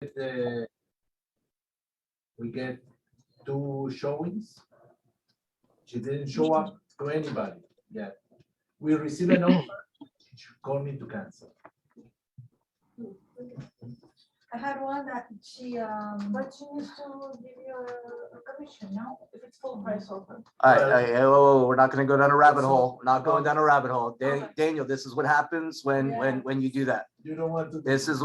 we get 2 showings. She didn't show up to anybody yet. We receive an offer. She called me to cancel. I had one that she, but she needs to give you a commission, no? If it's full price offer. All right, we're not going to go down a rabbit hole. Not going Okay. down a rabbit hole. Okay. Daniel, this is what happens when you do that. You don't want to. This is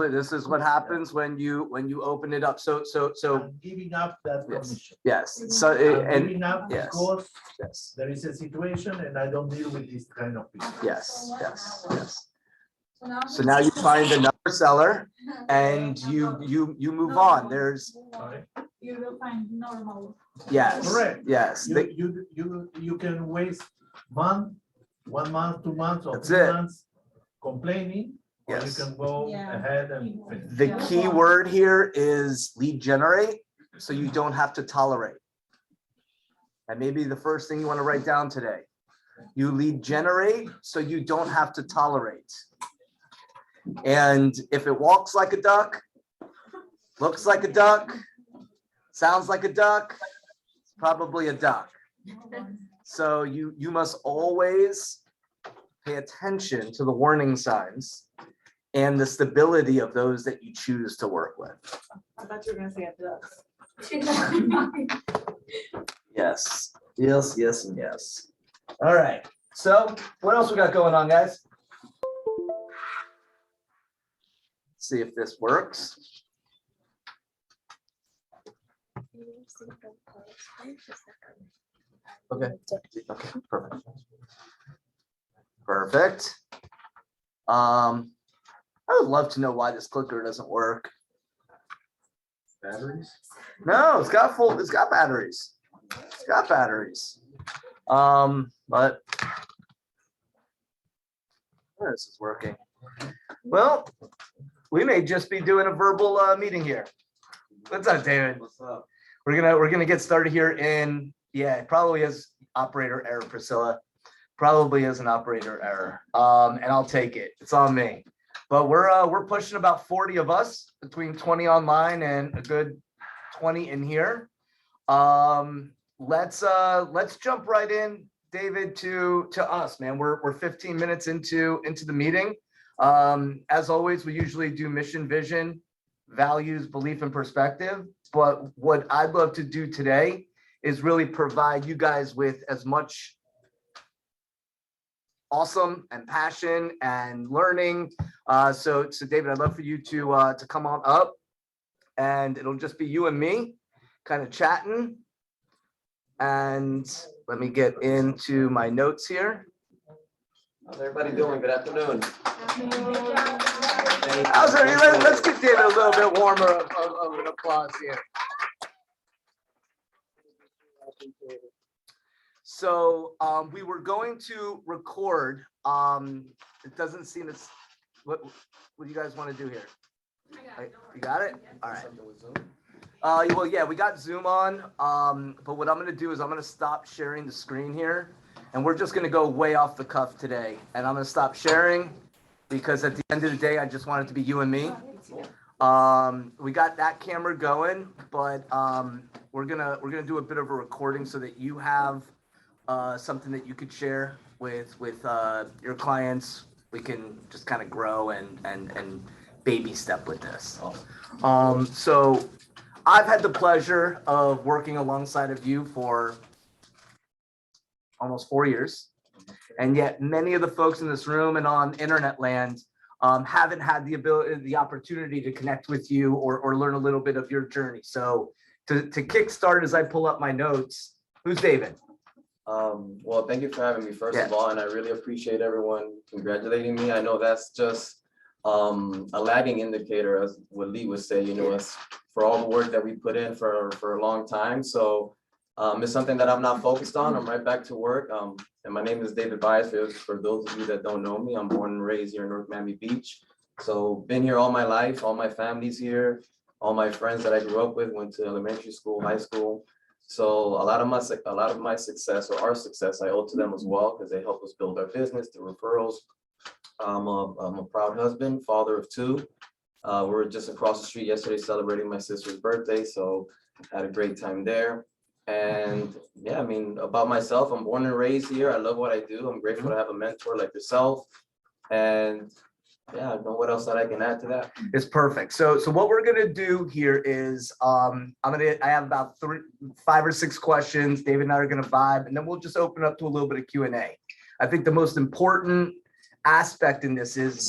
what happens when you open it up. So I'm giving up that yes, commission. yes. So I'm giving up yes, because yes, there is a situation and I don't deal with this kind of people. yes, yes, yes. So So now you find another seller and you move on. There's Sorry. you will find normal. yes, Correct. yes. You can waste 1 month, 2 months, or That's 3 it. months complaining, or you Yes. can go Yeah. ahead and finish. The key word here is lead generate, so you don't have to tolerate. And maybe the first thing you want to write down today. You lead generate, so you don't have to tolerate. And if it walks like a duck, looks like a duck, sounds like a duck, it's probably a duck. So you must always pay attention to the warning signs and the stability of those that you choose to work with. I thought you were gonna say it does. Yes, yes, yes, and yes. All right. So what else we got going on, guys? See if this works. Okay. Okay, perfect. Perfect. I would love to know why this clicker doesn't work. Batteries? No, it's got batteries. It's got batteries. But this is working. Well, we may just be doing a verbal meeting here. What's up, David? What's up? We're gonna get started here in, yeah, it probably is operator error, Priscilla. Probably is an operator error. And I'll take it. It's on me. But we're pushing about 40 of us, between 20 online and a good 20 in here. Let's jump right in, David, to us, man. We're 15 minutes into the meeting. As always, we usually do mission, vision, values, belief, and perspective. But what I'd love to do today is really provide you guys with as much awesome and passion and learning. So David, I'd love for you to come on up, and it'll just be you and me kind of chatting. And let me get into my notes here. How's everybody doing? Good afternoon. How's everybody? Let's give David a little bit warmer of an applause here. So we were going to record. It doesn't seem it's what do you guys want to do here? You got it? All right. Well, yeah, we got Zoom on. But what I'm going to do is I'm going to stop sharing the screen here, and we're just going to go way off the cuff today. And I'm going to stop sharing because at the end of the day, I just want it to be you and me. We got that camera going, but we're gonna do a bit of a recording so that you have something that you could share with your clients. We can just kind of grow and baby step with this. So I've had the pleasure of working alongside of you for almost 4 years, and yet many of the folks in this room and on internet land haven't had the opportunity to connect with you or learn a little bit of your journey. So to kickstart, as I pull up my notes, who's David? Well, thank you for having me, first of all, and I really appreciate everyone congratulating me. I know that's just a lagging indicator, as what Lee would say, it's for all the work that we put in for a long time. So it's something that I'm not focused on. I'm right back to work. And my name is David Baez. For those of you that don't know me, I'm born and raised here in North Miami Beach. So been here all my life, all my family's here, all my friends that I grew up with, went to elementary school, high school. So a lot of my success, or our success, I owe to them as well, because they helped us build our business through referrals. I'm a proud husband, father of 2. We were just across the street yesterday celebrating my sister's birthday, so had a great time there. And yeah, I mean, about myself, I'm born and raised here. I love what I do. I'm grateful to have a mentor like yourself. And yeah, I don't know what else that I can add to that. It's perfect. So what we're gonna do here is I have about 5 or 6 questions. David and I are gonna vibe, and then we'll just open up to a little bit of Q&A. I think the most important aspect in this is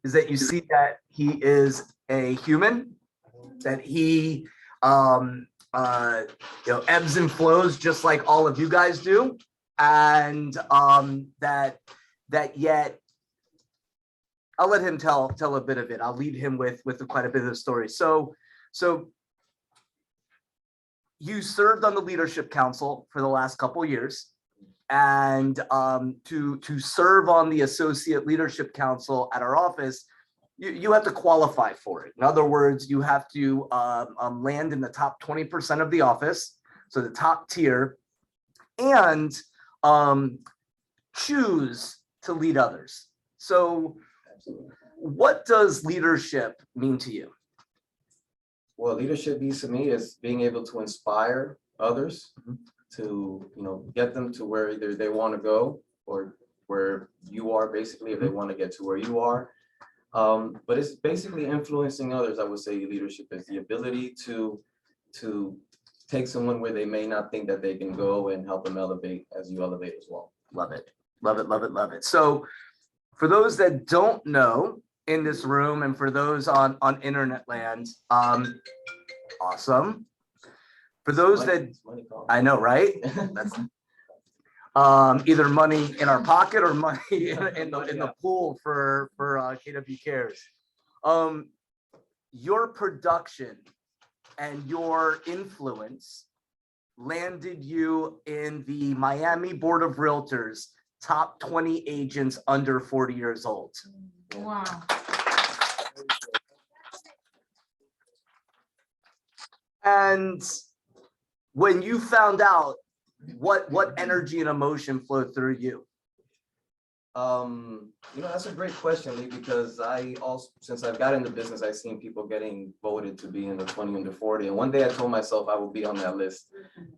that you see that he is a human, that he ebbs and flows just like all of you guys do, and that yet I'll let him tell a bit of it. I'll lead him with quite a bit of the story. So you served on the leadership council for the last couple of years, and to serve on the associate leadership council at our office, you have to qualify for it. In other words, you have to land in the top 20% of the office, so the top tier, and choose to lead others. So what does leadership mean to you? Well, leadership means to me is being able to inspire others to, get them to where either they want to go or where you are, basically, if they want to get to where you are. But it's basically influencing others. I would say leadership is the ability to take someone where they may not think that they can go and help them elevate as you elevate as well. Love it. Love it, love it, love it. So for those that don't know in this room, and for those on internet land, awesome. For those that, I know, right? That's either money in our pocket or money in the pool for KW Cares. Your production and your influence landed you in the Miami Board of Realtors top 20 agents under 40 years old. Wow. And when you found out, what energy and emotion flowed through you? That's a great question, Lee, because I also, since I've got into business, I've seen people getting voted to be in the 20 under 40. And one day I told myself I would be on that list.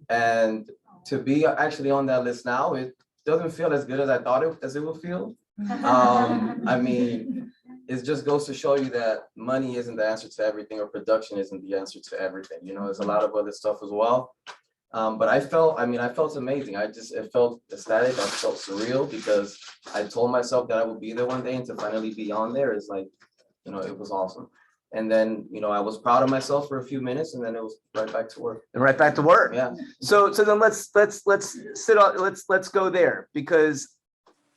And to be actually on that list now, it doesn't feel as good as I thought it would feel. I mean, it just goes to show you that money isn't the answer to everything, or production isn't the answer to everything. There's a lot of other stuff as well. But I felt amazing. It felt ecstatic. I felt surreal because I told myself that I would be there one day, and to finally be on there is like, it was awesome. And then, I was proud of myself for a few minutes, and then it was right back to work. And right back to work. Yeah. So then let's go there, because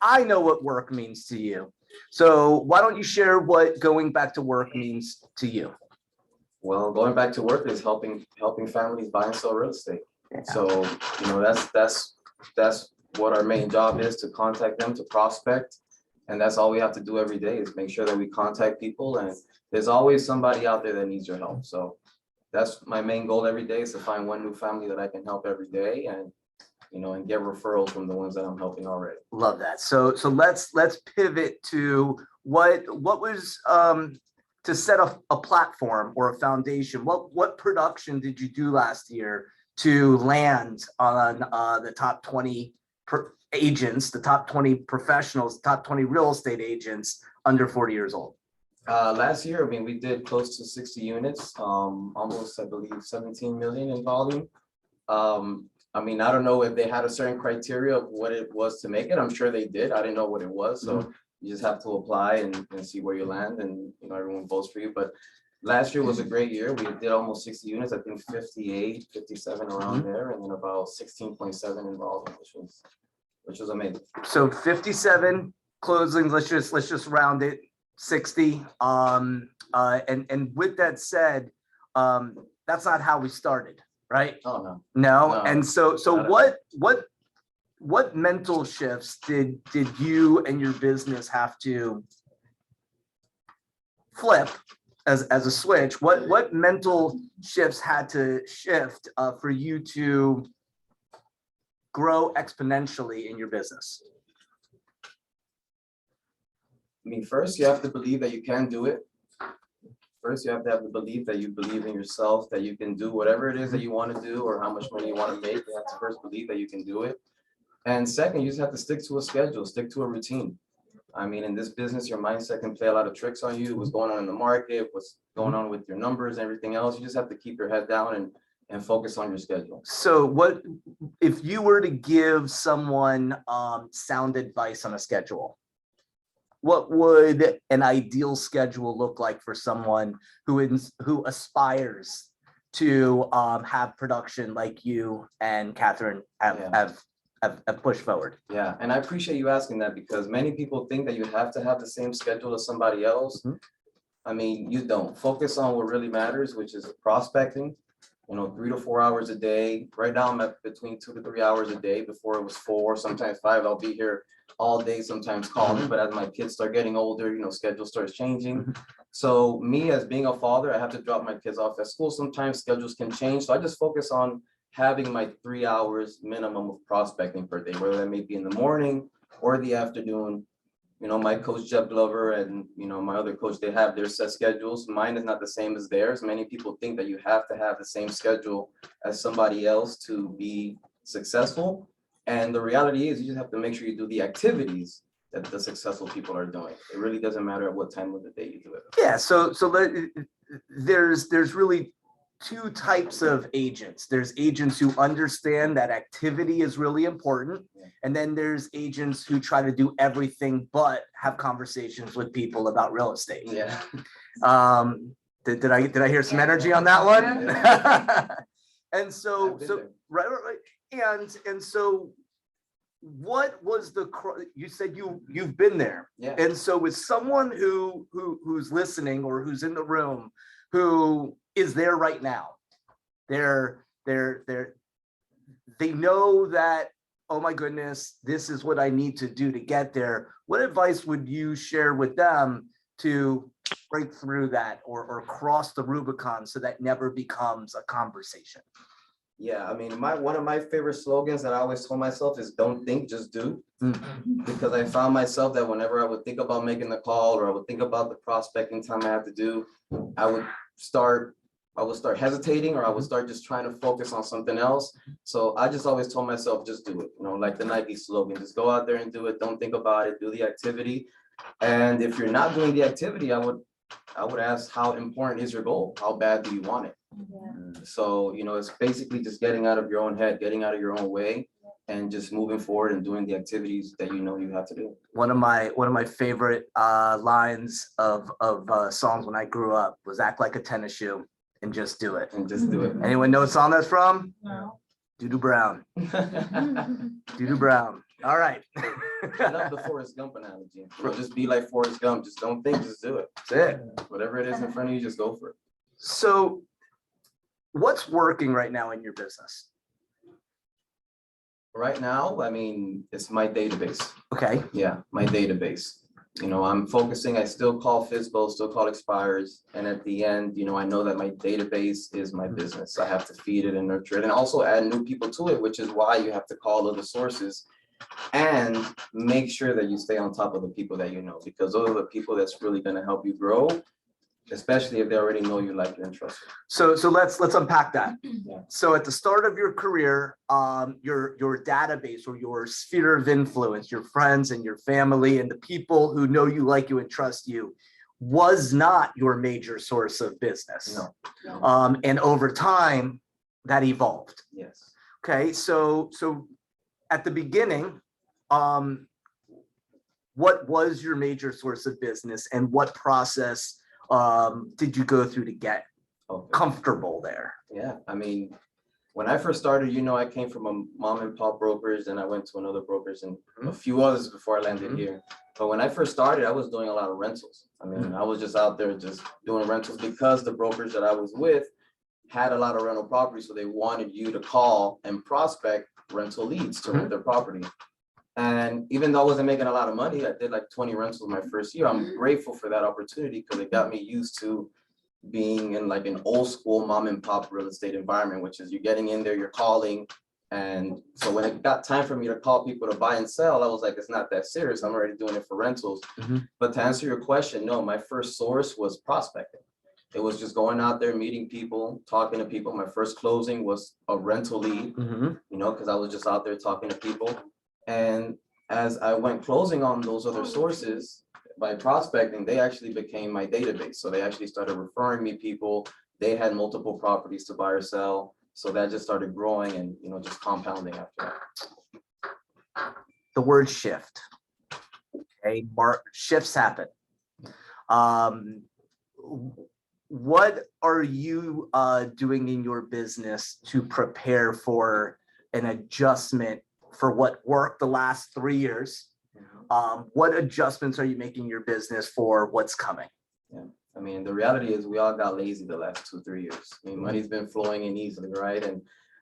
I know what work means to you. So why don't you share what going back to work means to you? Well, going back to work is helping families buy and sell real estate. Yeah. So, that's what our main job is, to contact them, to prospect. And that's all we have to do every day, is make sure that we contact people, and there's always somebody out there that needs your help. So that's my main goal every day, is to find one new family that I can help every day, and and get referrals from the ones that I'm helping already. Love that. So let's pivot to what was to set up a platform or a foundation. What production did you do last year to land on the top 20 agents, the top 20 professionals, top 20 real estate agents under 40 years old? Last year, we did close to 60 units, almost, I believe, 17 million in volume. I don't know if they had a certain criteria of what it was to make it. I'm sure they did. I didn't know what it was. So you just have to apply and see where you land, and everyone votes for you. But last year was a great year. We did almost 60 units, I think 58, 57 around there, and then about 16.7 in volume, which was amazing. So 57 closings, let's just round it, 60. And with that said, that's not how we started, right? Oh, no. No. And so what mental shifts did you and your business have to flip as a switch? What mental shifts had to shift for you to grow exponentially in your business? First, you have to believe that you can do it. first you have to have the belief that you believe in yourself, that you can do whatever it is that you want to do or how much money you want to make. You have to first believe that you can do it. And second, you just have to stick to a schedule, stick to a routine. I mean, in this business, your mindset can play a lot of tricks on you. What's going on in the market, what's going on with your numbers, everything else. You just have to keep your head down and focus on your schedule. So what, if you were to give someone sound advice on a schedule, what would an ideal schedule look like for someone who aspires to have production like you and Catherine have pushed forward? Yeah, and I appreciate you asking that because many people think that you have to have the same schedule as somebody else. Mhm. I mean, you don't. Focus on what really matters, which is prospecting. 3 to 4 hours a day. Right now I'm at between 2 to 3 hours a day. Before it was 4, sometimes 5. I'll be here all day, sometimes calling, but as my kids start getting older, schedule starts changing. So me as being a father, I have to drop my kids off at school. Sometimes schedules can change. So I just focus on having my 3 hours minimum of prospecting per day, whether that may be in the morning or the afternoon. My coach, Jeff Glover, and, my other coach, they have their set schedules. Mine is not the same as theirs. Many people think that you have to have the same schedule as somebody else to be successful. And the reality is you just have to make sure you do the activities that the successful people are doing. It really doesn't matter at what time of the day you do it. Yeah, so there's really two types of agents. There's agents who understand that activity is really important. Yeah. And then there's agents who try to do everything but have conversations with people about real estate. Yeah. Did I hear some energy on that one? And so right. And so what was you said you've been there. Yeah. And so with someone who's listening or who's in the room who is there right now, they know that, oh my goodness, this is what I need to do to get there. What advice would you share with them to break through that or cross the Rubicon so that never becomes a conversation? Yeah, I mean, one of my favorite slogans that I always told myself is don't think, just do. Because I found myself that whenever I would think about making the call or I would think about the prospecting time I have to do, I would start hesitating or I would start just trying to focus on something else. So I just always told myself, just do it. Like the Nike slogan, just go out there and do it. Don't think about it, do the activity. And if you're not doing the activity, I would ask, how important is your goal? How bad do you want it? Yeah. So, it's basically just getting out of your own head, getting out of your own way, and just moving forward and doing the activities that you have to do. One of my favorite lines of songs when I grew up was "Act like a tennis shoe and just do it." And just do it. Anyone know what song that's from? No. Doo-Doo Brown. Doo-Doo Brown. All right. I love the Forrest Gump analogy. Just be like Forrest Gump. Just don't think, just do it. That's it. Whatever it is in front of you, just go for it. So what's working right now in your business? Right now, I mean, it's my database. Okay. Yeah, my database. I'm focusing, I still call FISBO, still call expires. And at the end, I know that my database is my business. I have to feed it and nurture it and also add new people to it, which is why you have to call other sources and make sure that you stay on top of the people that you know, because those are the people that's really going to help you grow, especially if they already know you, like you, and trust you. So let's unpack that. Yeah. So at the start of your career, your database or your sphere of influence, your friends and your family and the people who know you, like you, and trust you was not your major source of business. No. And over time that evolved. Yes. Okay. So at the beginning, what was your major source of business and what process did you go through to get comfortable there? Yeah, I mean, when I first started, I came from a mom and pop brokerage, and I went to another brokerage and a few others before I landed here. But when I first started, I was doing a lot of rentals. I mean, I was just out there just doing rentals because the brokerage that I was with had a lot of rental properties. So they wanted you to call and prospect rental leads to rent their property. And even though I wasn't making a lot of money, I did like 20 rentals my first year. I'm grateful for that opportunity because it got me used to being in like an old school mom and pop real estate environment, which is you're getting in there, you're calling. And so when it got time for me to call people to buy and sell, I was like, it's not that serious. I'm already doing it for rentals. But to answer your question, no, my first source was prospecting. It was just going out there, meeting people, talking to people. My first closing was a rental lead, you know, because I was just out there talking to people. And as I went closing on those other sources, by prospecting, they actually became my database. So they actually started referring me people. They had multiple properties to buy or sell. So that just started growing and, you know, just compounding after that. The word shift. Okay, shifts happen. What are you doing in your business to prepare for an adjustment for what worked the last 3 years? What adjustments are you making in your business for what's coming? Yeah, I mean, the reality is we all got lazy the last 2-3 years. I mean, money's been flowing in easily, right? And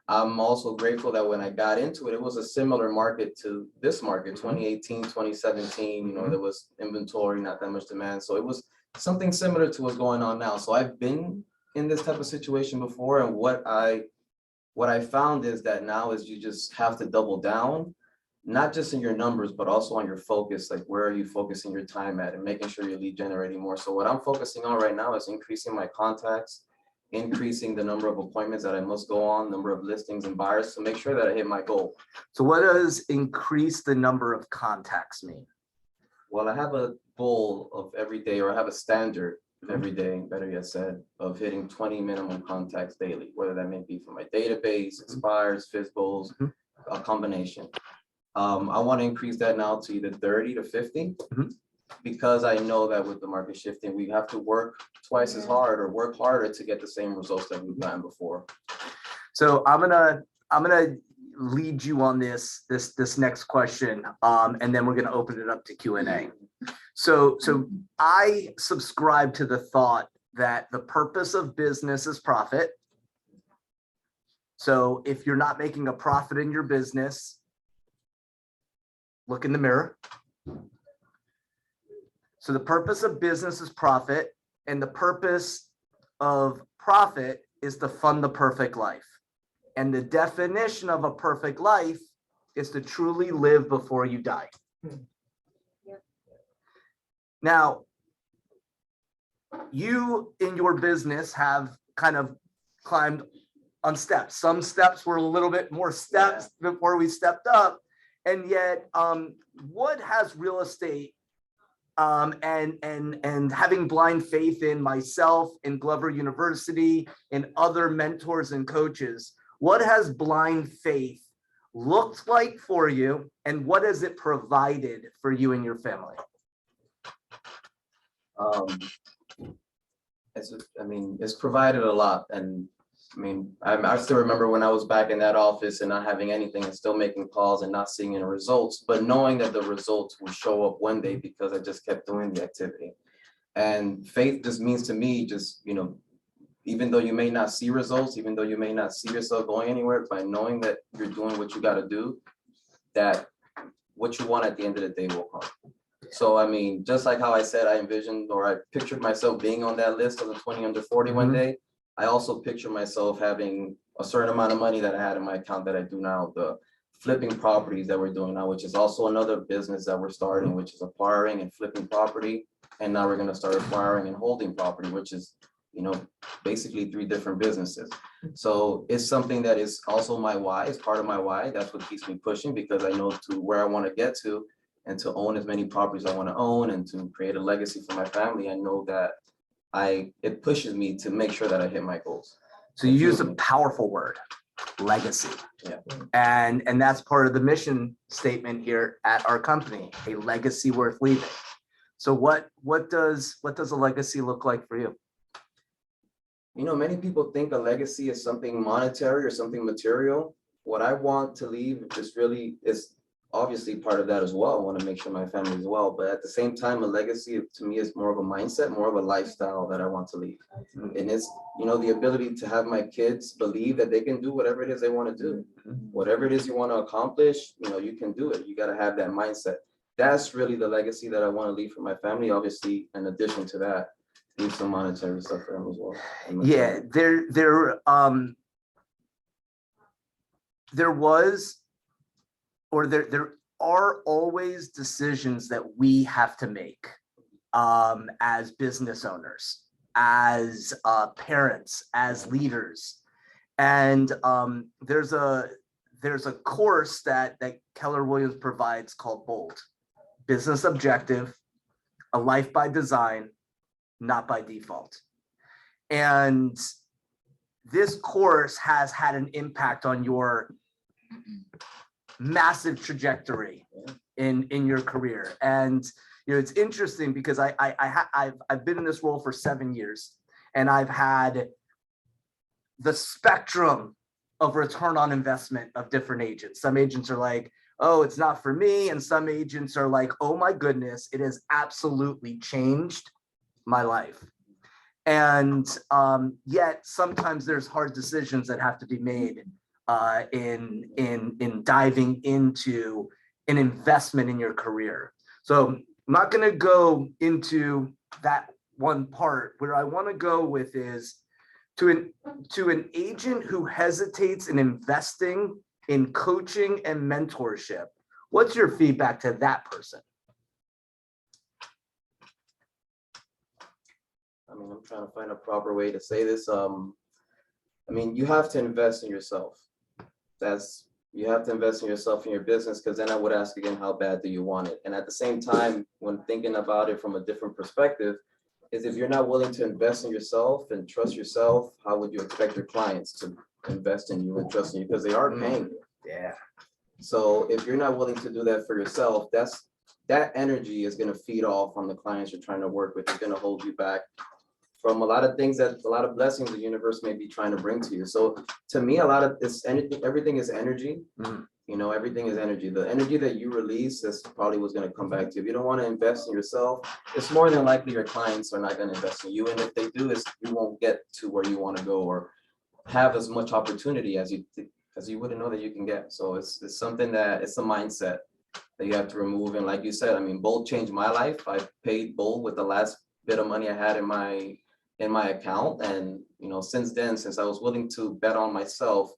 I'm also grateful that when I got into it, it was a similar market to this market, 2018, 2017, you know, there was inventory, not that much demand. So it was something similar to what's going on now. So I've been in this type of situation before. And what I found is that now is you just have to double down, not just in your numbers, but also on your focus. Like, where are you focusing your time at and making sure you're lead generating more? So what I'm focusing on right now is increasing my contacts, increasing the number of appointments that I must go on, number of listings and buyers to make sure that I hit my goal. So what does increase the number of contacts mean? Well, I have a goal of every day, or I have a standard every day, better yet said, of hitting 20 minimum contacts daily, whether that may be from my database, expires, FISBOs, a combination. I want to increase that now to either 30 to 50, because I know that with the market shifting, we have to work twice as hard or work harder to get the same results that we've gotten before. So I'm gonna lead you on this next question, and then we're gonna open it up to Q&A. So I subscribe to the thought that the purpose of business is profit. So if you're not making a profit in your business, look in the mirror. So the purpose of business is profit, and the purpose of profit is to fund the perfect life. And the definition of a perfect life is to truly live before you die. Now, you in your business have kind of climbed on steps. Some steps were a little bit more steps before we stepped up. And yet, what has real estate and having blind faith in myself, in Glover University, and other mentors and coaches, what has blind faith looked like for you, and what has it provided for you and your family? It's provided a lot. And I mean, I still remember when I was back in that office and not having anything and still making calls and not seeing any results, but knowing that the results would show up one day because I just kept doing the activity. And faith just means to me, just, you know, even though you may not see results, even though you may not see yourself going anywhere, by knowing that you're doing what you got to do, that what you want at the end of the day will come. So, I mean, just like how I said, I envisioned, or I pictured myself being on that list of the 20 under 40 one day. I also picture myself having a certain amount of money that I had in my account that I do now, the flipping properties that we're doing now, which is also another business that we're starting, which is acquiring and flipping property. And now we're going to start acquiring and holding property, which is, you know, basically 3 different businesses. So it's something that is also my why, it's part of my why. That's what keeps me pushing, because I know to where I want to get to and to own as many properties I want to own and to create a legacy for my family. I know that it pushes me to make sure that I hit my goals. So you use a powerful word, legacy. Yeah. And that's part of the mission statement here at our company, a legacy worth leaving. So what does a legacy look like for you? You know, many people think a legacy is something monetary or something material. What I want to leave just really is obviously part of that as well. I want to make sure my family is well, but at the same time, a legacy to me is more of a mindset, more of a lifestyle that I want to leave. And it's, you know, the ability to have my kids believe that they can do whatever it is they want to do. Whatever it is you want to accomplish, you know, you can do it. You got to have that mindset. That's really the legacy that I want to leave for my family. Obviously, in addition to that, leave some monetary stuff for them as well. Yeah, there are always decisions that we have to make as business owners. as parents, as leaders. And there's a course that Keller Williams provides called BOLD, Business Objective, A Life by Design, Not by Default. And this course has had an impact on your massive trajectory in your career. And it's interesting because I've been in this role for 7 years, and I've had the spectrum of return on investment of different agents. Some agents are like, oh, it's not for me. And some agents are like, oh my goodness, it has absolutely changed my life. And yet sometimes there's hard decisions that have to be made in diving into an investment in your career. So I'm not going to go into that one part. Where I want to go with is to an agent who hesitates in investing in coaching and mentorship. What's your feedback to that person? I mean, I'm trying to find a proper way to say this. I mean, you have to invest in yourself. You have to invest in yourself in your business, because then I would ask again, how bad do you want it? And at the same time, when thinking about it from a different perspective, is if you're not willing to invest in yourself and trust yourself, how would you expect your clients to invest in you and trust in you? Because they are paying you. Yeah. So if you're not willing to do that for yourself, that energy is going to feed off on the clients you're trying to work with. It's going to hold you back from a lot of things, that a lot of blessings the universe may be trying to bring to you. So to me, a lot of this, everything is energy. You know, everything is energy. The energy that you release, that's probably what's going to come back to you. If you don't want to invest in yourself, it's more than likely your clients are not going to invest in you. And if they do, you won't get to where you want to go or have as much opportunity as you wouldn't know that you can get. So it's something that it's a mindset that you have to remove. And like you said, I mean, Bold changed my life. I paid Bold with the last bit of money I had in my account. And, you know, since then, since I was willing to bet on myself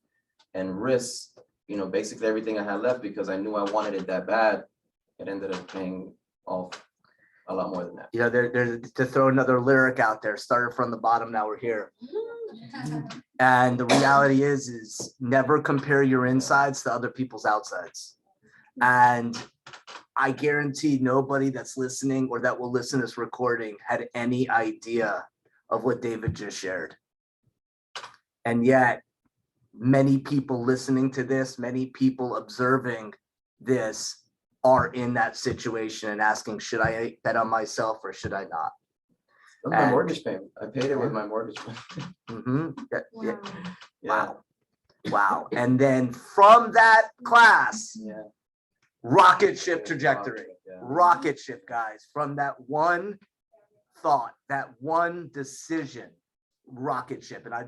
and risk, you know, basically everything I had left because I knew I wanted it that bad, it ended up paying off a lot more than that. You know, there's to throw another lyric out there, started from the bottom, now we're here. And the reality is never compare your insides to other people's outsides. And I guarantee nobody that's listening or that will listen to this recording had any idea of what David just shared. And yet many people listening to this, many people observing this are in that situation and asking, should I bet on myself or should I not? That's my mortgage payment. I paid it with my mortgage payment. Wow. Wow. And then from that class, rocket ship trajectory, rocket ship, guys, from that one thought, that one decision, rocket ship. And I've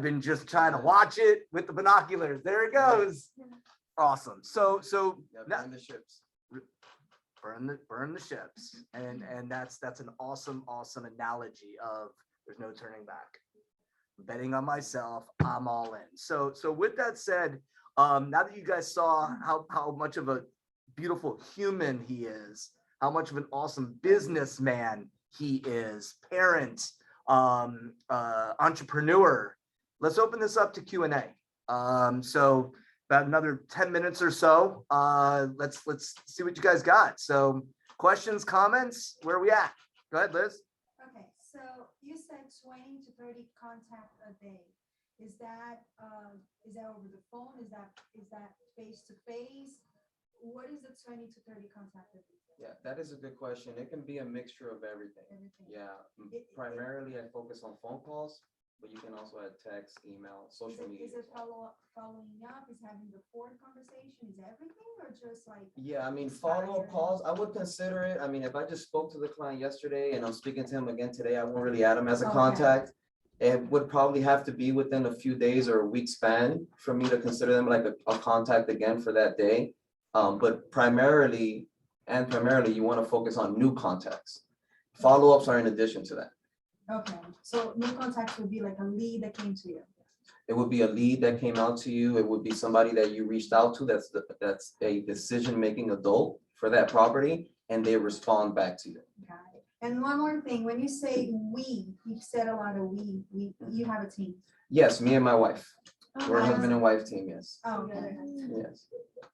been just trying to watch it with the binoculars. There it goes. Awesome. So burn the ships. Burn the ships. And that's an awesome analogy of there's no turning back. Betting on myself, I'm all in. So with that said, now that you guys saw how much of a beautiful human he is, how much of an awesome businessman he is, parent, entrepreneur, let's open this up to Q&A. So about another 10 minutes or so, let's see what you guys got. So questions, comments, where are we at? Go ahead, Liz. Okay, so you said 20 to 30 contacts a day. Is that over the phone? Is that face to face? What is the 20 to 30 contacts a day? Yeah, that is a good question. It can be a mixture of everything. Yeah, primarily I focus on phone calls, but you can also add text, email, social media. Is it following up? Is having the phone conversation? Is everything, or just like? Yeah, I mean, follow-up calls, I would consider it. I mean, if I just spoke to the client yesterday and I'm speaking to him again today, I won't really add him as a contact. It would probably have to be within a few days or a week span for me to consider them like a contact again for that day. But primarily, you want to focus on new contacts. Follow-ups are in addition to that. Okay, so new contacts would be like a lead that came to you. It would be a lead that came out to you. It would be somebody that you reached out to that's a decision-making adult for that property, and they respond back to you. Got it. And one more thing, when you say we, you've said a lot of we, you have a team. Yes, me and my wife. We're a Wow. husband and wife team, yes. Oh, okay. Yes.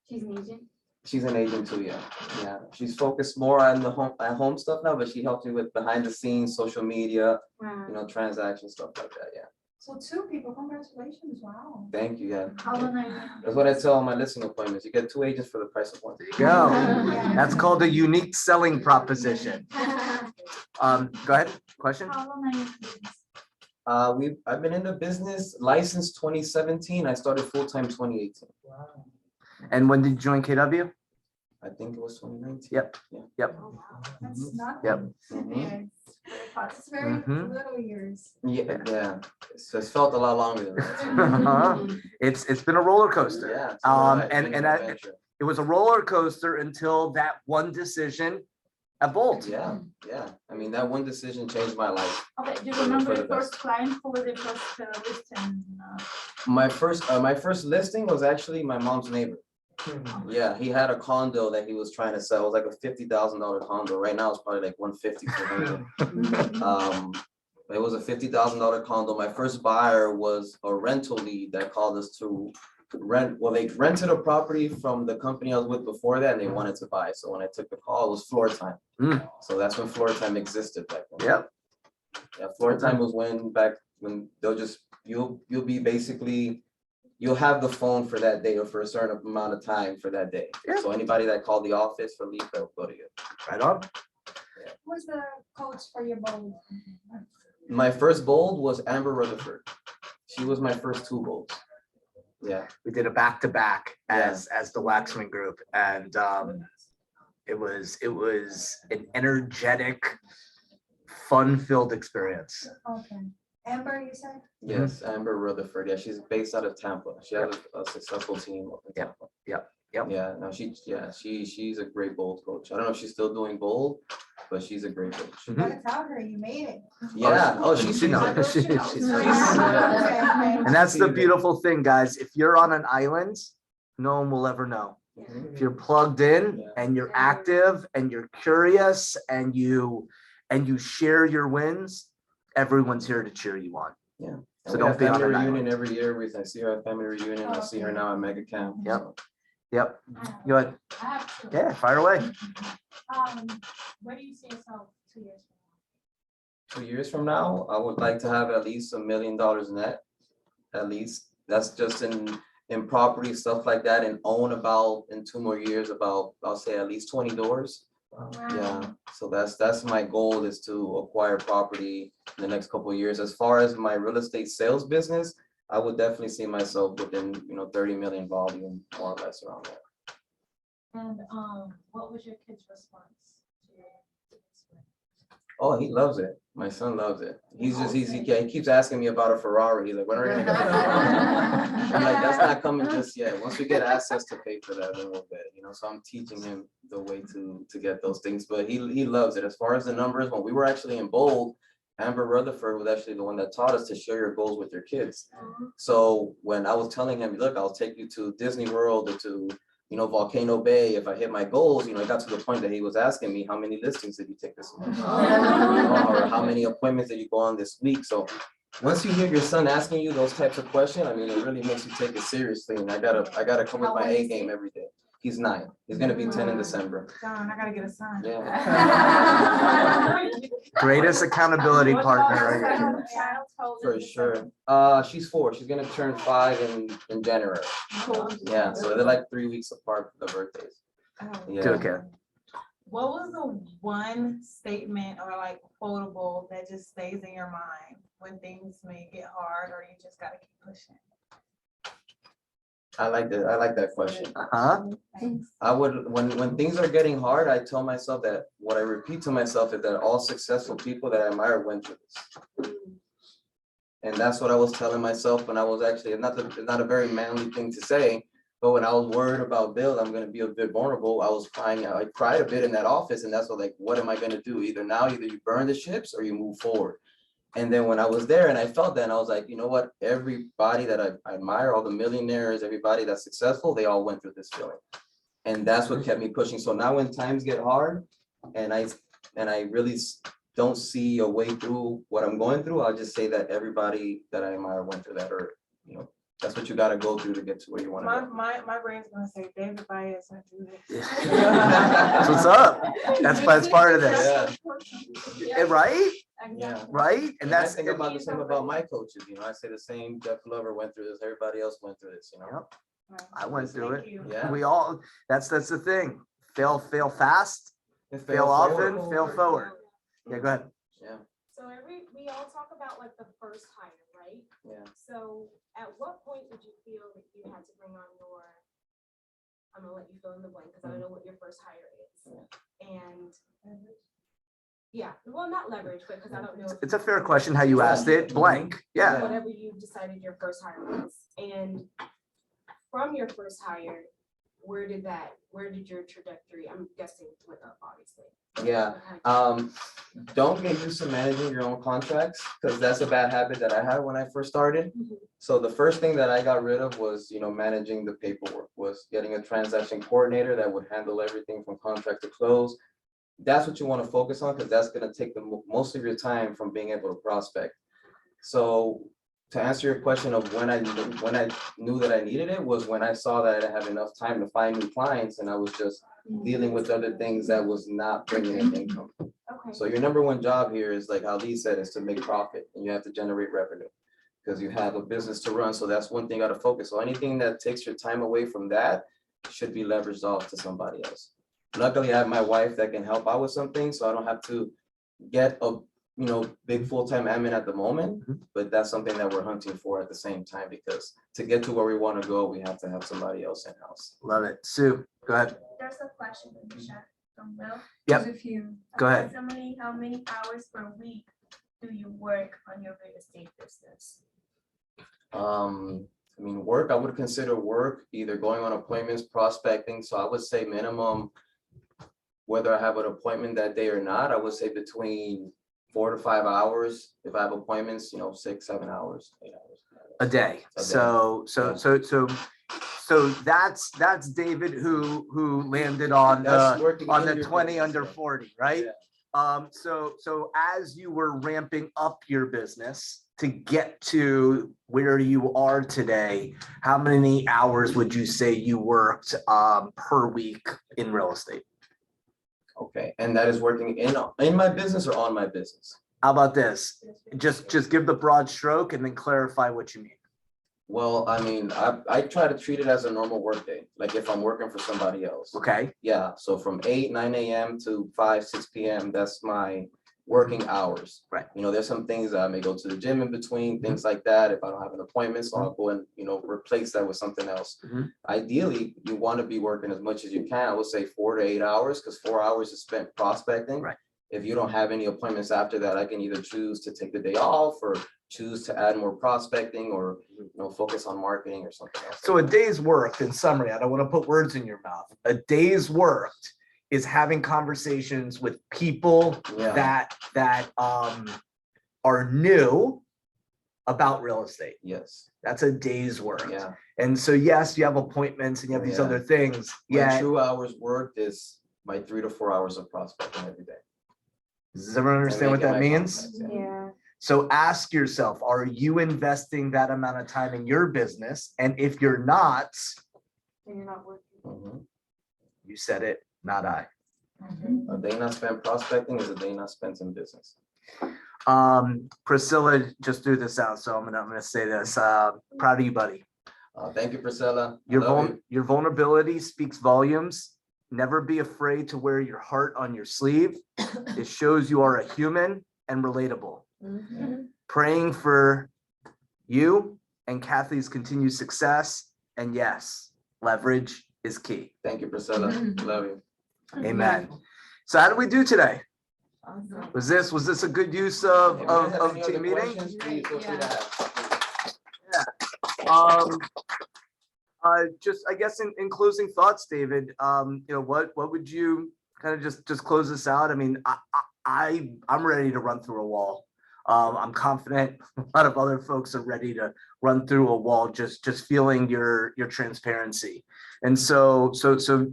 She's an agent. She's an agent too, yeah. Yeah. She's focused more on the home stuff now, but she helps me with behind the scenes, social media, Wow. transaction stuff like that, yeah. So 2 people, congratulations, wow. Thank you, yeah. How long are you? That's what I tell all my listing appointments. You get 2 agents for the price of one. There you go. That's called a unique selling proposition. Go ahead, question? How long are you? in business? I've been in the business licensed 2017. I started full-time 2018. Wow. And when did you join KW? I think it was 2019. Yep. Yep. Oh, wow. That's not. Yep. Mhm. It's very Mhm. little years. Yeah. It's felt a lot longer than that. Uh-huh. It's been a roller coaster. Yeah. it's been a ride, it's and been an I- adventure. It was a roller coaster until that one decision at Bolt. Yeah. I mean, that one decision changed my life. Okay, do you For remember the your first client? Who was your first listing? My first listing was actually my mom's neighbor. Yeah, he had a condo that he was trying to sell. It was like a $50,000 condo. Right now it's probably like 150 for him. It was a $50,000 condo. My first buyer was a rental lead that called us to rent. Well, they rented a property from the company I was with before that, and they wanted to buy. So when I took the call, it was floor time. Mm. So that's when floor time existed back then. Yep. Yeah, floor time was when they'll just you'll be basically. You'll have the phone for that day or for a certain amount of time for that day. Yeah. So anybody that called the office for leave, they'll go to you. Right on. Who's the coach for your bowl? My first bold was Amber Rutherford. She was my first 2 bolds. Yeah. We did a back-to-back Yeah. as the Waxman Group, and it was an energetic, fun-filled experience. Okay. Amber, you said? Yes, Amber Rutherford. Yeah, she's based out of Tampa. She has a successful team up in Yep. Tampa. Yep. Yeah, no, she's a great bold coach. I don't know if she's still doing bold, but she's a great coach. You gotta tell her you made it. Yeah. Oh, she knows. knows. And that's the beautiful thing, guys. If you're on an island, no one will ever know. If you're plugged in and you're active and you're curious and you share your wins, everyone's here to cheer you on. Yeah. So We don't have be on family an reunion island. every year. I see her at family reunion. I see her now at Mega Camp. Yep. Yep. Go ahead. I have two. Yeah, fire away. Where do you see yourself 2 years 2 years from now, I would like to have at least $1 million net. At least that's just in property, stuff like that, and own about in 2 more years about I'll say at least 20 doors. from Yeah, so that's my goal is to acquire property in the next couple of years. As far as my real estate sales business, I would definitely see myself within 30 million volume, more or less around there. And what was your kid's response to your Oh, he loves it. My son loves it. He keeps asking me about a Ferrari. He's like, when are we gonna get the Ferrari? I'm like, that's not coming just yet. Once we get access to pay for that, then we'll get it, So I'm teaching him the way to get those things, but he loves it. As far as the numbers, when we were actually in Bold, Amber Rutherford was actually the one that taught us to share your goals with your kids. So when I was telling him, look, I'll take you to Disney World or to Volcano Bay if I hit my goals, it got to the point that he was asking me, how many listings did you take this month? Or how many appointments did you go on this week? So once you hear your son asking you those types of questions, I mean, it really makes you take it seriously. And I gotta come with my A game every day. He's 9. He's gonna be 10 in December. John, I gotta get a son. Yeah, Greatest accountability partner right here. for sure. She's 4. She's gonna turn 5 in January. Yeah, so they're like 3 weeks apart for the birthdays. Yeah. Okay. What was the one statement or like quotable that just stays in your mind when things may get hard or you just gotta keep pushing? I like that question. Huh? I would, when things are getting hard, I tell myself that what I repeat to myself is that all successful people that I admire went through this. And that's what I was telling myself when I was actually, it's not a very manly thing to say, but when I was worried about Bill, I'm going to be a bit vulnerable. I was crying. I cried a bit in that office, and that's what am I going to do? Either you burn the ships or you move forward. And then when I was there and I felt that, and I was like, you know what? Everybody that I admire, all the millionaires, everybody that's successful, they all went through this feeling. And that's what kept me pushing. So now when times get hard and I really don't see a way through what I'm going through, I'll just say that everybody that I admire went through that, or, you know, that's what you gotta go through to get to where you wanna go. My brain's gonna say David Baez went through this. That's what's up. That's part of this. Yeah, Right? yeah. Right? And I that's, think about the same about my coaches, you know, I say the same, Jeff Glover went through this, everybody else went through this, you know? I went through it. Thank you. Yeah. We all, that's the thing. Fail fast, It fail fails often, forward. fail forward. Yeah, go ahead. Yeah, So we all talk about like the first hire, right? yeah. So at what point would you feel that you had to bring on your, I'm gonna let you fill in the blank, because I don't know what your first hire is. And, yeah, well, not leverage, but because I don't know. if It's a fair question how you asked it, blank, yeah. Whatever you decided your first hire was. And from your first hire, where did your trajectory, I'm guessing, went up, obviously. Yeah, don't get used to managing your own contracts, because that's a bad habit that I had when I first started. Mhm. So the first thing that I got rid of was, you know, managing the paperwork, was getting a transaction coordinator that would handle everything from contract to close. That's what you want to focus on, because that's going to take most of your time from being able to prospect. So to answer your question of when I knew that I needed it, was when I saw that I didn't have enough time to find new clients, and I was just dealing with other things that was not bringing in income. Okay. So your number one job here is, like how Lee said, is to make profit, and you have to generate revenue because you have a business to run. So that's one thing you got to focus on. Anything that takes your time away from that should be leveraged off to somebody else. Luckily, I have my wife that can help out with something, so I don't have to get a big full-time admin at the moment, but that's something that we're hunting for at the same time, because to get to where we want to go, we have to have somebody else in-house. Love it. Sue, go ahead. There's a question from Will. Yep. If you. Go ahead. How many hours per week do you work on your real estate business? I mean, work, I would consider work either going on appointments, prospecting. So I would say minimum, whether I have an appointment that day or not, I would say between 4 to 5 hours. If I have appointments, 6, 7 hours, 8 hours. A day. A day. So that's David who landed on That's the working on in the your 20 business, under yeah. 40, right? Yeah. So as you were ramping up your business to get to where you are today, how many hours would you say you worked per week in real estate? Okay, and that is working in my business or on my business? How about this? Just give the broad stroke and then clarify what you mean. Well, I mean, I try to treat it as a normal work day, like if I'm working for somebody else. Okay. Yeah, so from 8, 9 a.m. to 5, 6 p.m., that's my working hours. Right. There's some things that I may go to the gym in between, things like that. If I don't have an appointment, so I'll go and, replace that with something else. Mhm. Ideally, you want to be working as much as you can. I would say 4 to 8 hours, because 4 hours is spent prospecting. Right. If you don't have any appointments after that, I can either choose to take the day off or choose to add more prospecting or, focus on marketing or something else. So a day's work, in summary, I don't want to put words in your mouth. A day's worked is having conversations with people Yeah. that are new about real estate. Yes, That's a day's work. yeah. And so, yes, you have appointments and you have these Yeah. other things. My Yeah. true hours worked is my 3 to 4 hours of prospecting every day. Does everyone understand what making that my means? contacts, yeah. Yeah. So ask yourself, are you investing that amount of time in your business? And if you're not, And you're not working. Mhm. you said it, not I. A day not spent prospecting is a day not spent in business. Priscilla just threw this out, so I'm gonna say this. Proud of you, buddy. Thank you, Priscilla. I love you. Your vulnerability speaks volumes. Never be afraid to wear your heart on your sleeve. It shows you are a human and relatable. Praying for you and Kathy's continued success. And yes, leverage is key. Thank you, Priscilla. Love you. Amen. So how did we do today? Awesome. Was this a good use of If you guys have any team other meeting? questions, please feel free to ask. Just, I guess in closing thoughts, David, what would you kind of just close this out? I mean, I'm ready to run through a wall. I'm confident a lot of other folks are ready to run through a wall, just feeling your transparency. And so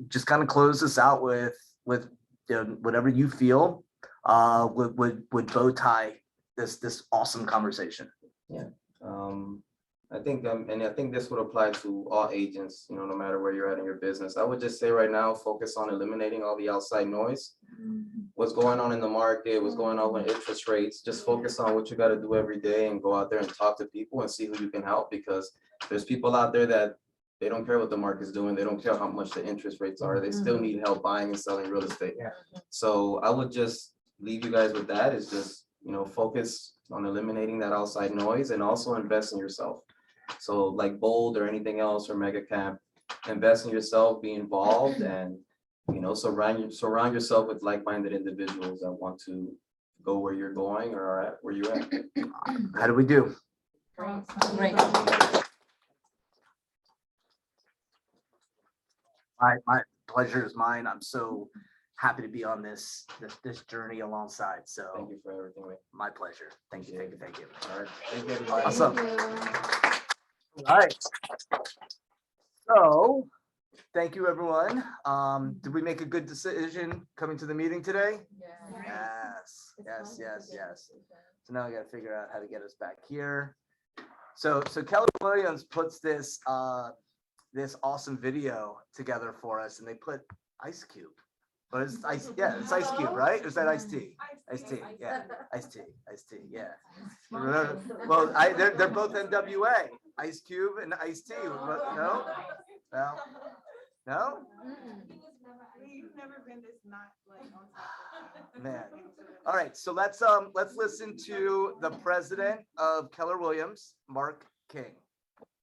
just kind of close this out with whatever you feel would bow tie this awesome conversation? I think, and I think this would apply to all agents, you know, no matter where you're at in your business. I would just say right now, focus on eliminating all the outside noise. What's going on in the market, what's going on with interest rates, just focus on what you got to do every day and go out there and talk to people and see who you can help, because there's people out there that they don't care what the market's doing. They don't care how much the interest rates are. They still need help buying and selling real estate. So I would just leave you guys with that, is just, you know, focus on eliminating that outside noise and also invest in yourself. So like Bold or anything else or Mega Camp, invest in yourself, be involved, and, you know, surround yourself with like-minded individuals that want to go where you're going or are at where you're at. How do we do? Great. My pleasure is mine. I'm so happy to be on this journey alongside. So Thank you for everything. Lee. my pleasure. Thank you. All right. Thank you, everybody. Awesome. All right. So, thank you, everyone. Did we make a good decision coming to the meeting today? Yes. So now I gotta figure out how to get us back here. So Keller Williams puts this awesome video together for us, and they put Ice Cube. But it's ice, yeah, it's Ice Cube, right? Or is that iced tea? Iced tea, yeah. Iced tea, yeah. Well, they're both NWA, Ice Cube and Ice Tea. No? You've never been this not like on top of Man. All right, so let's listen to the president of Keller Williams, Mark King.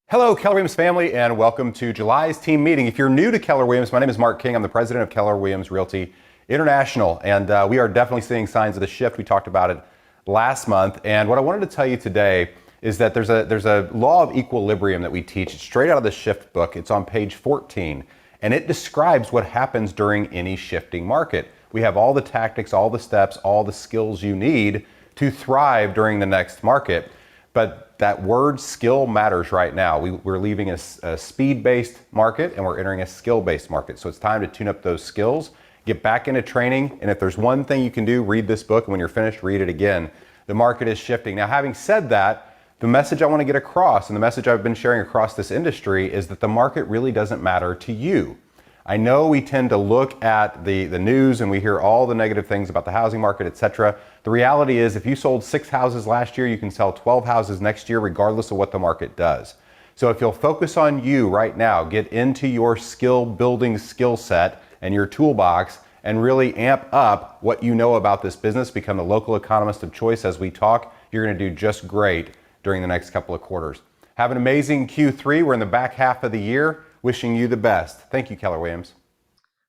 Hello, Keller Williams family, and welcome to July's team meeting. If you're new to Keller Williams, my name is Mark King. I'm the president of Keller Williams Realty International, and we are definitely seeing signs of the shift. We talked about it last month, and what I wanted to tell you today is that there's a law of equilibrium that we teach. It's straight out of the Shift book. It's on page 14, and it describes what happens during any shifting market. We have all the tactics, all the steps, all the skills you need to thrive during the next market. But that word skill matters right now. We're leaving a speed-based market and we're entering a skill-based market. So it's time to tune up those skills, get back into training. And if there's one thing you can do, read this book. And when you're finished, read it again. The market is shifting. Now, having said that, the message I want to get across, and the message I've been sharing across this industry, is that the market really doesn't matter to you. I know we tend to look at the news and we hear all the negative things about the housing market, etc. The reality is, if you sold 6 houses last year, you can sell 12 houses next year, regardless of what the market does. So if you'll focus on you right now, get into your skill building skill set and your toolbox, and really amp up what you know about this business, become the local economist of choice as we talk, you're going to do just great during the next couple of quarters. Have an amazing Q3. We're in the back half of the year. Wishing you the best. Thank you, Keller Williams.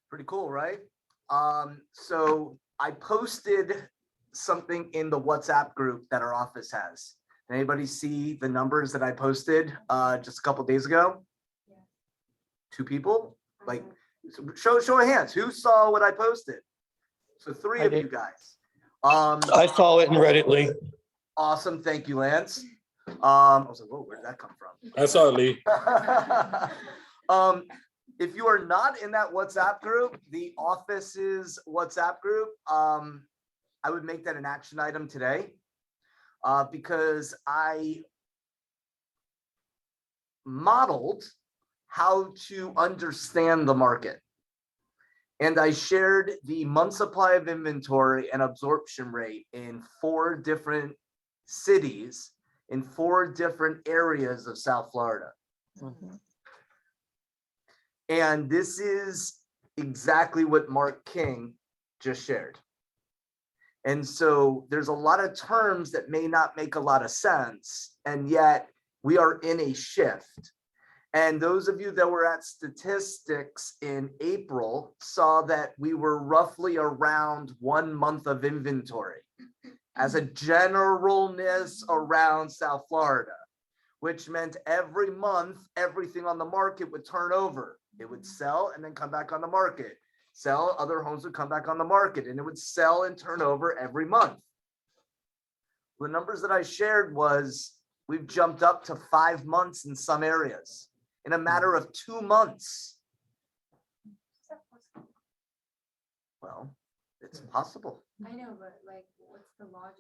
Pretty cool, right? So I posted something in the WhatsApp group that our office has. Anybody see the numbers that I posted just a couple days ago? Yeah. 2 people? Like, show of hands. Who saw what I posted? So 3 of you guys. I saw it and read it, Lee. Awesome. Thank you, Lance. I was like, whoa, where did that come from? I saw it, Lee. If you are not in that WhatsApp group, the office's WhatsApp group, I would make that an action item today because I modeled how to understand the market. And I shared the month supply of inventory and absorption rate in 4 different cities in 4 different areas of South Florida. Mm-hmm. And this is exactly what Mark King just shared. And so there's a lot of terms that may not make a lot of sense, and yet we are in a shift. And those of you that were at statistics in April saw that we were roughly around 1 month of inventory as a generalness around South Florida, which meant every month, everything on the market would turn over. It would sell and then come back on the market. Sell, other homes would come back on the market, and it would sell and turn over every month. The numbers that I shared was we've jumped up to 5 months in some areas in a matter of 2 months. Well, it's possible. I know, but like, what's the logic?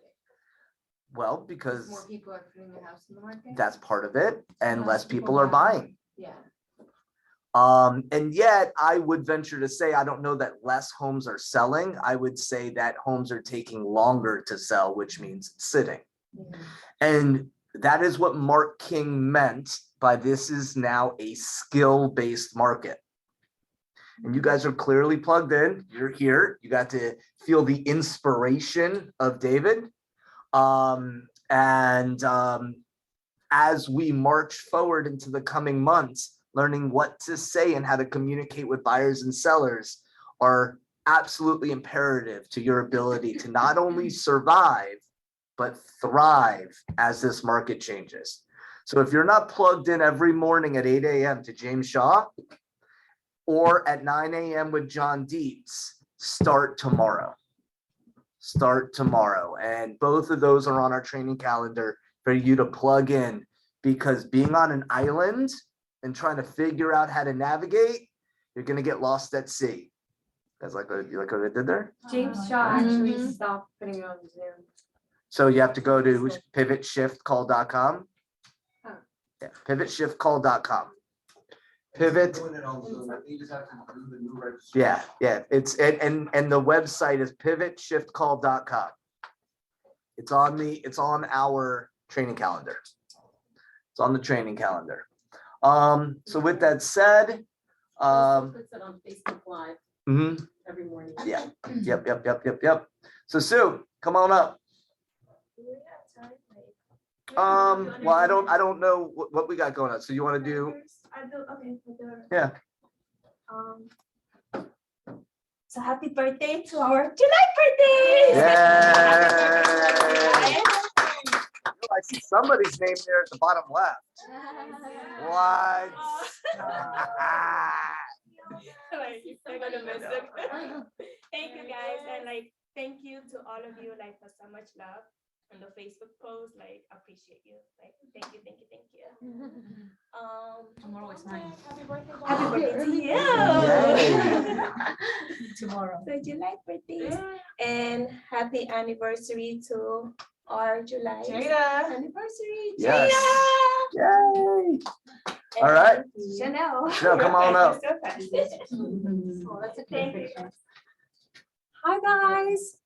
Well, More because people are putting their house in the market? that's part of it, and Less less people people are have- buying. Yeah. And yet I would venture to say, I don't know that less homes are selling. I would say that homes are taking longer to sell, which means sitting. And that is what Mark King meant by this is now a skill-based market. And you guys are clearly plugged in. You're here. You got to feel the inspiration of David. As we march forward into the coming months, learning what to say and how to communicate with buyers and sellers are absolutely imperative to your ability to not only survive, but thrive as this market changes. So if you're not plugged in every morning at 8 a.m. to James Shaw or at 9 a.m. with John Dietz, start tomorrow. Start tomorrow. And both of those are on our training calendar for you to plug in, because being on an island and trying to figure out how to navigate, you're going to get lost at sea. That's like what I did there. James Shaw actually stopped putting it on Zoom. So you have to go to pivotshiftcall.com. Oh. Yeah, pivotshiftcall.com. Pivot. Yeah. It's and the website is pivotshiftcall.com. It's on our training calendar. It's on the training calendar. So with that said, Puts it on Facebook Live mhm, every morning. yeah, yep. So Sue, come on up. Well, I don't know what we got going on. So you want to do? Yeah. So happy birthday to our July birthday. Yay! I see somebody's name there at the bottom left. What? I'm gonna miss it. Thank you guys, and like thank you to all of you like for so much love on the Facebook post. Like appreciate you. Like thank you. Tomorrow is mine. Happy birthday to you. Tomorrow. So July birthday and happy anniversary to our July anniversary. Yes. Jada. Yay! All right. Chanel. Chanel, come on up. So fast. Oh, that's a Thank good you. picture. Hi, guys.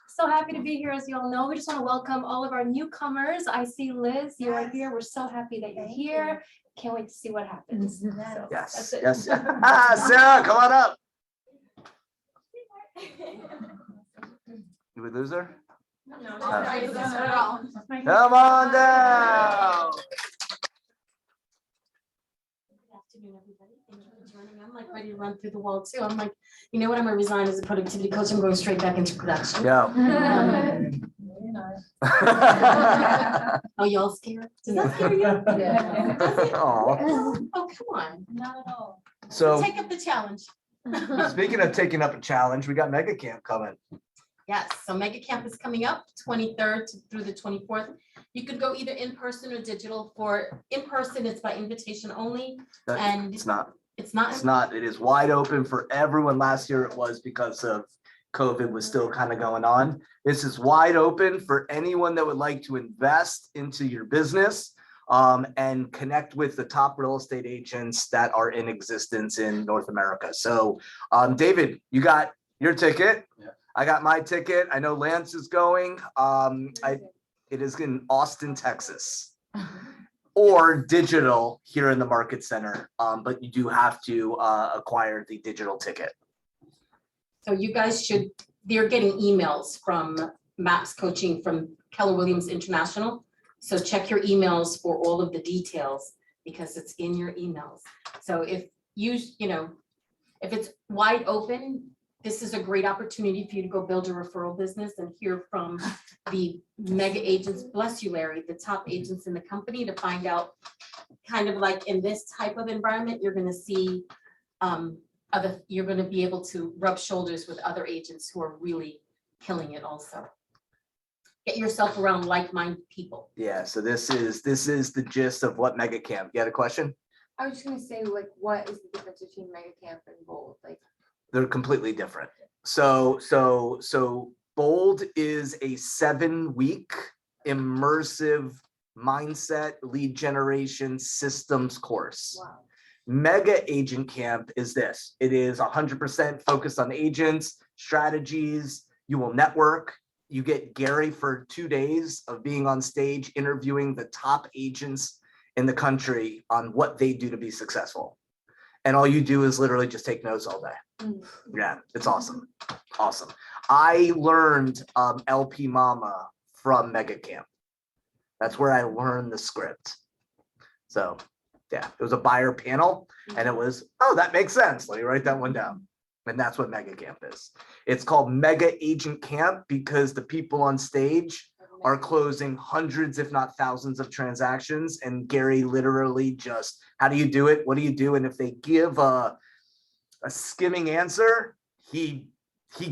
So happy to be here. As you all know, we just want to welcome all of our newcomers. I see Liz, you are here. We're so happy that you're here. Can't wait to see what happens. So, Yes. that's it. Yes. Sarah, come on up. You would lose her? No, Come on down. Good afternoon, everybody. Thank you for joining. I'm like ready to run through the wall too. I'm like, you know what? I'm gonna resign as a productivity coach. I'm going straight back into production. Yeah. Oh, y'all scared? Does that scare you? Aw. Oh, come on. Not at all. So Take up the challenge. speaking of taking up a challenge, we got Mega Camp coming. Yes, so Mega Camp is coming up 23rd through the 24th. You could go either in person or digital. For in person, it's by invitation only. And It's not. it's not. It's not. It is wide open for everyone. Last year it was because of COVID was still kind of going on. This is wide open for anyone that would like to invest into your business and connect with the top real estate agents that are in existence in North America. So David, you got your ticket. Yeah. I got my ticket. I know Lance is going. It is in Austin, Texas. Or digital here in the Market Center, but you do have to acquire the digital ticket. So you guys should, they're getting emails from MAPS Coaching from Keller Williams International. So check your emails for all of the details because it's in your emails. So if if it's wide open, this is a great opportunity for you to go build a referral business and hear from the mega agents, bless you, Larry, the top agents in the company to find out kind of like in this type of environment, you're gonna see you're gonna be able to rub shoulders with other agents who are really killing it also. Get yourself around like-minded people. Yeah, so this is the gist of what Mega Camp. You had a question? I was just gonna say, like, what is the difference between Mega Camp and Bold? Like, They're completely different. So Bold is a 7-week immersive mindset lead generation systems course. Wow. Mega Agent Camp is this. It is 100% focused on agents, strategies. You will network. You get Gary for 2 days of being on stage, interviewing the top agents in the country on what they do to be successful. And all you do is literally just take notes all day. Yeah, it's awesome. Awesome. I learned LP Mama from Mega Camp. That's where I learned the script. So yeah, it was a buyer panel and it was, oh, that makes sense. Let me write that one down. And that's what Mega Camp is. It's called Mega Agent Camp because the people on stage are closing hundreds, if not thousands of transactions. And Gary literally just, how do you do it? What do you do? And if they give a skimming answer, he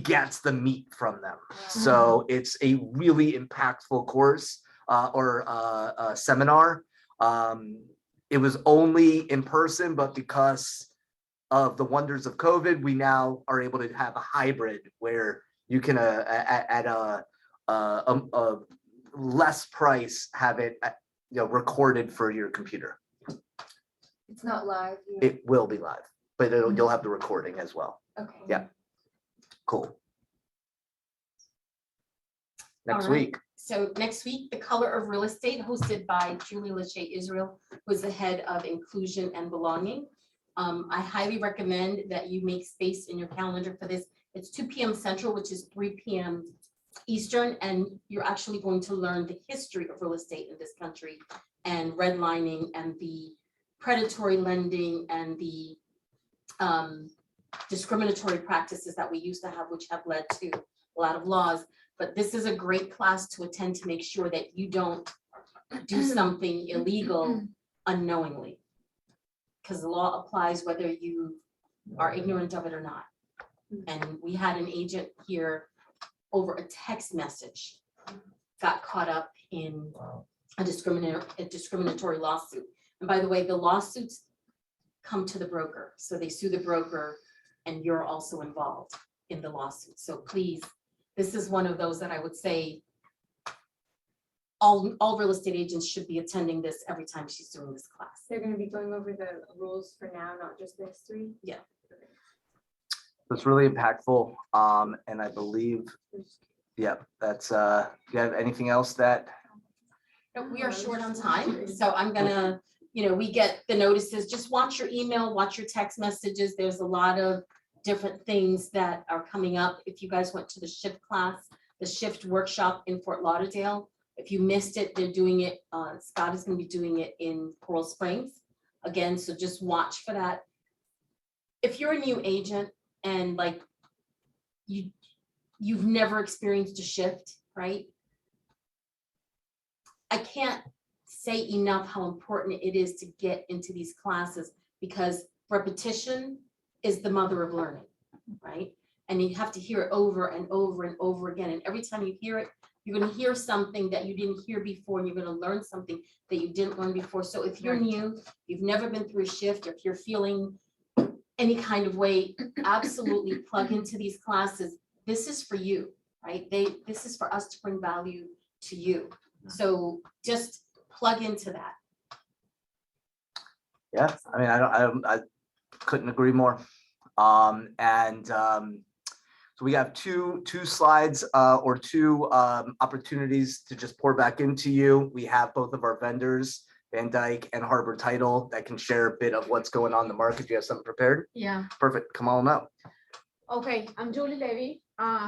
gets the meat from them. So it's a really impactful course or a seminar. It was only in person, but because of the wonders of COVID, we now are able to have a hybrid where you can at a less price have it recorded for your computer. It's not live. It will be live, but you'll have the recording as well. Okay. Yeah. Cool. Next All right. week. So next week, The Color of Real Estate, hosted by Julie Lachey Israel, who's the head of inclusion and belonging. I highly recommend that you make space in your calendar for this. It's 2 p.m. Central, which is 3 p.m. Eastern, and you're actually going to learn the history of real estate in this country and redlining and the predatory lending and the discriminatory practices that we used to have, which have led to a lot of laws. But this is a great class to attend to make sure that you don't do something illegal unknowingly. Because the law applies whether you are ignorant of it or not. And we had an agent here over a text message, got caught up in a discriminatory lawsuit. And by the way, the lawsuits come to the broker. So they sue the broker and you're also involved in the lawsuit. So please, this is one of those that I would say all real estate agents should be attending this every time she's doing this class. They're gonna be going over the rules for now, not just this 3. Yeah. It's really impactful. And I believe, yeah, that's, you have anything else that? No, we are short on time, so I'm gonna, we get the notices, just watch your email, watch your text messages. There's a lot of different things that are coming up. If you guys went to the shift class, the shift workshop in Fort Lauderdale, if you missed it, they're doing it, Scott is gonna be doing it in Coral Springs. Again, so just watch for that. If you're a new agent and like you've never experienced a shift, right? I can't say enough how important it is to get into these classes because repetition is the mother of learning, right? And you have to hear it over and over and over again. And every time you hear it, you're going to hear something that you didn't hear before, and you're going to learn something that you didn't learn before. So if you're new, you've never been through a shift, or if you're feeling any kind of way, absolutely plug into these classes. This is for you, right? This is for us to bring value to you. So just plug into that. Yeah, I mean, I couldn't agree more. So we have two slides or 2 opportunities to just pour back into you. We have both of our vendors, Van Dyke and Harbor Title, that can share a bit of what's going on in the market. Do you have something prepared? Yeah. Perfect. Come on up. Okay, I'm Julie Levy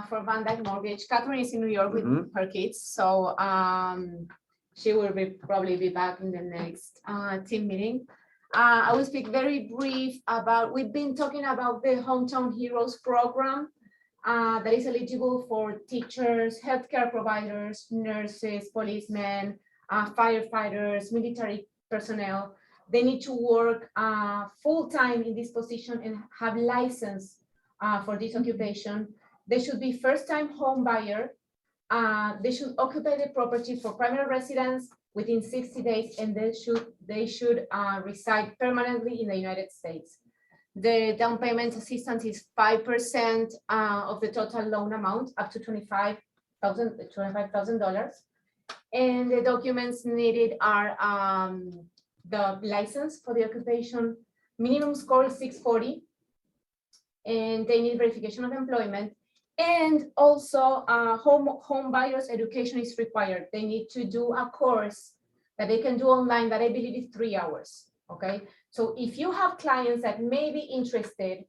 for Van Dyke Mortgage. Catherine is in New York with her kids, so she will probably be back in the next team meeting. I will speak very brief about, we've been talking about the Hometown Heroes program that is eligible for teachers, healthcare providers, nurses, policemen, firefighters, military personnel. They need to work full-time in this position and have license for this occupation. They should be first-time home buyer. They should occupy the property for primary residence within 60 days, and they should reside permanently in the United States. The down payment assistance is 5% of the total loan amount, up to $25,000. And the documents needed are the license for the occupation, minimum score is 640, and they need verification of employment. And also home buyers education is required. They need to do a course that they can do online that I believe is 3 hours, okay? So if you have clients that may be interested,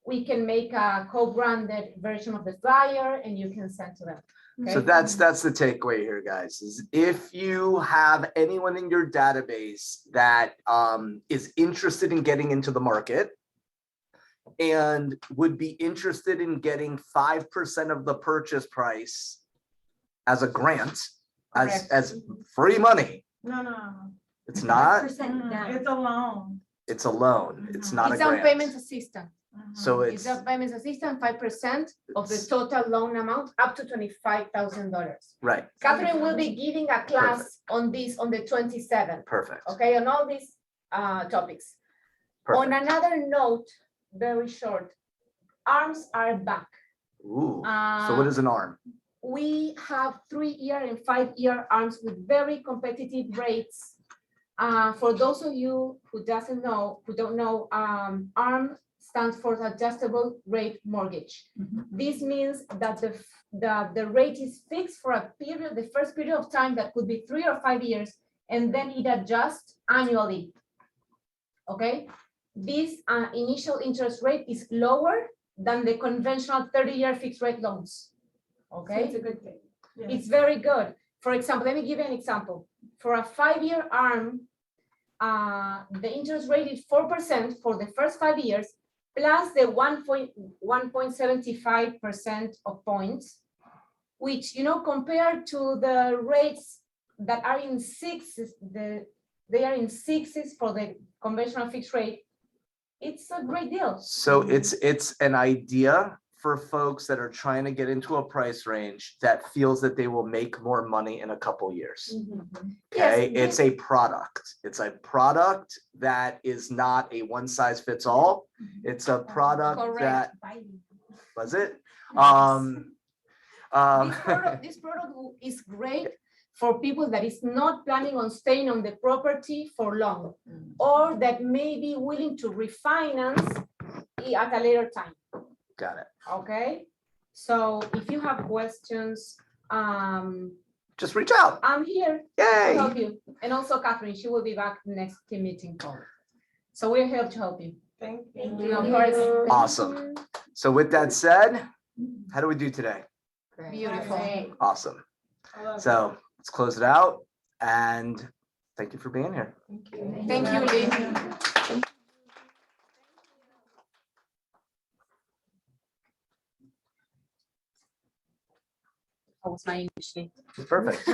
we can make a co-branded version of the flyer and you can send to them. So Okay? that's the takeaway here, guys, is if you have anyone in your database that is interested in getting into the market and would be interested in getting 5% of the purchase price as a grant, as free money. No. It's not, It's a loan. it's a loan. It's not a It's a payment grant. assistance. So It's it's, a payment assistance, 5% of the total loan amount, up to $25,000. right, Catherine will be giving a class on this on the 27th, perfect, okay, on all these topics. On perfect. another note, very short, arms are back. Ooh, so what is an arm? We have 3-year and 5-year arms with very competitive rates. For those of you who don't know, ARM stands for adjustable rate mortgage. This means that the rate is fixed for a period, the first period of time that could be 3 or 5 years, and then it adjusts annually. Okay, this initial interest rate is lower than the conventional 30-year fixed rate loans. Okay, It's a good thing. it's very good. For example, let me give you an example. For a 5-year arm, the interest rate is 4% for the first 5 years, plus the 1.75% of points, which, compared to the rates that are in sixes, they are in sixes for the conventional fixed rate. It's a great deal. So it's an idea for folks that are trying to get into a price range that feels that they will make more money in a couple years. Okay, Yes, it's a product. It's a product that is not a one size fits all. It's a product that, was it? This product is great for people that is not planning on staying on the property for long, or that may be willing to refinance at a later time. Got it. Okay, so if you have questions, Just reach out. I'm here to Yay. help you. And also Catherine, she will be back next team meeting call. So we're here to help you. Thank And of course, Awesome. So with that said, how do we do today? beautiful. Awesome. So let's close it out and thank you for being here. Thank you, Lee. That was my English. Perfect.